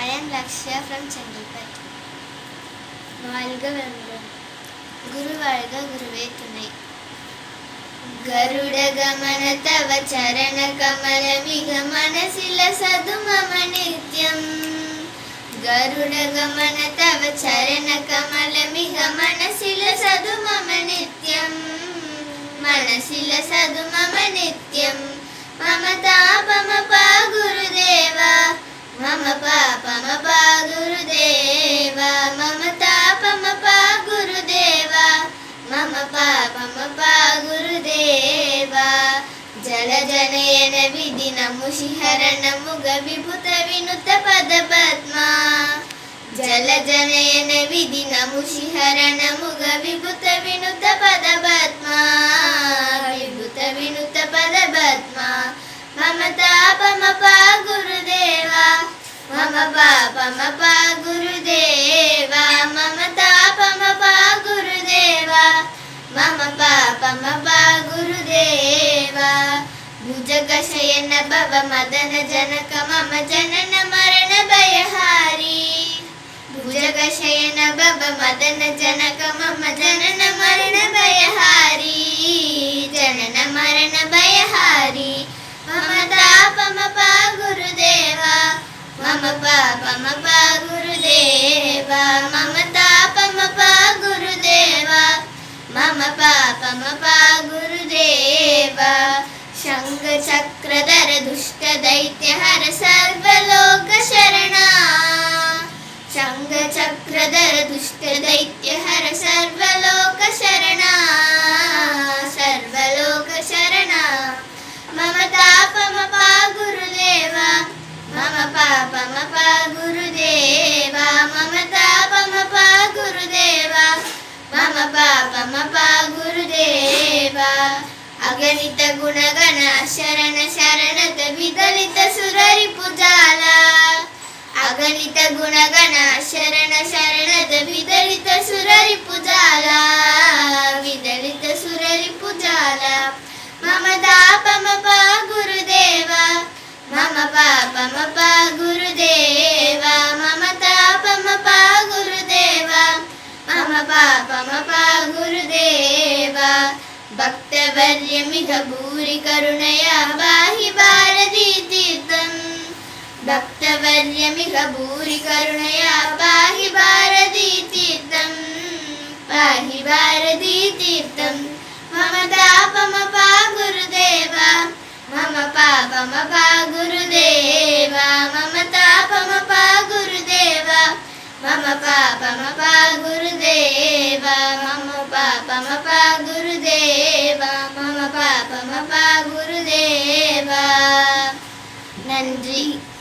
I am Lakshya from Chengalpet. வாழ்க வளமுடன். குரு வாழ்க குருவே துணை. ಗರುಡ ಗಮನ ತವ ಚರಣ ಕಮಲ ಮಿಗ ಮನಸಿಲ ಸದು ಮಮ ನಿತ್ಯಂ. ಗರುಡ ಗಮನ ತವ ಚರಣ ಕಮಲ ಮಿಗ ಮನಸಿಲ ಸದು ಮಮ ನಿತ್ಯಂ. ಮನಸಿಲ ಸದು ಮಮ ನಿತ್ಯಂ. ಮಮ ತಾಪಮ ಪಾ ಗುರುದೇವ ಮಮ ಪಾಪಮ ಪಾ ಗುರುದೇವ. ಮಮ ತಾಪಮ ಪಾ ಗುರುದೇವ ಮಮ ಪಾಪಮ ಪಾ ಗುರುದೇವ. ಜಲಜನಯನ ವಿಧಿ ನಮುಷಿಹರಣ ಮುಗ ವಿಭುತ ವಿನುತ ಪದ ಪದ್ಮ. ಜಲಜನಯನ ವಿಧಿ ನಮುಷಿಹರಣ ಮುಗ ವಿಭುತ ವಿನುತ ಪದ ಪದ್ಮ. ವಿಭುತ ವಿನುತ ಪದ ಪದ್ಮ. ಮಮ ತಾಪಮ ಪಾ ಗುರುದೇವ ಮಮ ಪಾಪಮ ಪಾ ಗುರುದೇವ. ಮಮ ತಾಪಮ ಪಾ ಗುರುದೇವ ಮಮ ಪಾಪಮ ಪಾ ಗುರುದೇವ. ಭುಜಗಶಯನ ಭವ ಮದನ ಜನಕ ಮಮ ಜನನ ಮರಣ ಭಯಹಾರಿ. ಭುಜಗಶಯನ ಭವ ಮದನ ಜನಕ ಮಮ ಜನನ ಮರಣ ಭಯಹಾರಿ. ಜನನ ಮರಣ ಭಯಹಾರಿ. ಮಮ ತಾಪಮ ಪಾ ಗುರುದೇವ ಮಮ ಪಾಪಮ ಪಾ ಗುರುದೇವ. ಮಮ ತಾಪಮ ಪಾ ಗುರುದೇವ ಮಮ ಪಾಪಮ ಪಾ ಗುರುದೇವ. ಶಂಖ ಚಕ್ರಧರ ದುಷ್ಟ ದೈತ್ಯ ಹರ ಸರ್ವಲೋಕ ಶರಣ. ಶಂಖ ಚಕ್ರಧರ ದುಷ್ಟ ದೈತ್ಯ ಹರ ಸರ್ವಲೋಕ ಶರಣ. ಸರ್ವಲೋಕ ಶರಣ. ಮಮ ತಾಪಮ ಪಾ ಗುರುದೇವ ಮಮ ಪಾಪಮ ಪಾ ಗುರುದೇವ. ಮಮ ತಾಪಮ ಪಾ ಗುರುದೇವ ಮಮ ಪಾಪಮ ಪಾ ಗುರುದೇವ. ಅಗಣಿತ ಗುಣಗಣ ಶರಣ ಶರಣತ ವಿದಲಿತ ಸುರರಿ ಪುಜಾಲ. ಅಗಣಿತ ಗುಣಗಣ ಶರಣ ಶರಣತ ವಿದಲಿತ ಸುರರಿ ಪುಜಾಲ. ವಿದಲಿತ ಸುರರಿ ಪುಜಾಲ. ಮಮ ತಾಪಮ ಪಾ ಗುರುದೇವ ಮಮ ಪಾಪಮ ಪಾ ಗುರುದೇವ. ಮಮ ತಾಪಮ ಪಾ ಗುರುದೇವ ಮಮ ಪಾಪಮ ಪಾ ಗುರುದೇವ. ಭಕ್ತವರ್ಯಮಿಹ ಭೂರಿ ಕರುಣಯ ಪಾಹಿ ಭಾರತೀ ತೀರ್ಥಂ. ಭಕ್ತವರ್ಯಮಿಹ ಭೂರಿ ಕರುಣಯ ಪಾಹಿ ಭಾರತೀ ತೀರ್ಥಂ. ಪಾಹಿ ಭಾರತೀ ತೀರ್ಥಂ. ಮಮ ತಾಪಮ ಪಾ ಗುರುದೇವ ಮಮ ಪಾಪಮ ಪಾ ಗುರುದೇವ. ಮಮ ತಾಪಮ ಪಾ ಗುರುದೇವ ಮಮ ಪಾಪಮ ಪಾ ಗುರುದೇವ. ಮಮ ಪಾಪಮ ಪಾ ಗುರುದೇವ ಮಮ ಪಾಪಮ ಪಾ ಗುರುದೇವ. நன்றி.